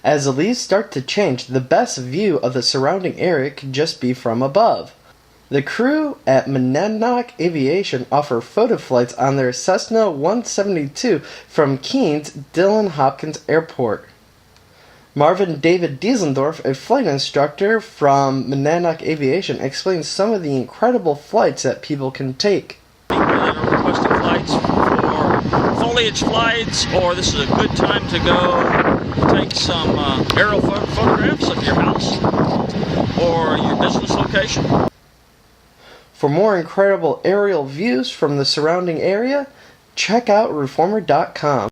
As the leaves start to change, the best view of the surrounding area could just be from above. The crew at Monadnock Aviation offer photo flights on their Cessna 172 from Keens Dillon Hopkins Airport. Marvin Dezendorf, a flight instructor from Monadnock Aviation, explains some of the incredible flights that people can take. People that are requesting flights for foliage flights, or this is a good time to go take some aerial photographs of your house or your business location. For more incredible aerial views from the surrounding area, check out reformer.com.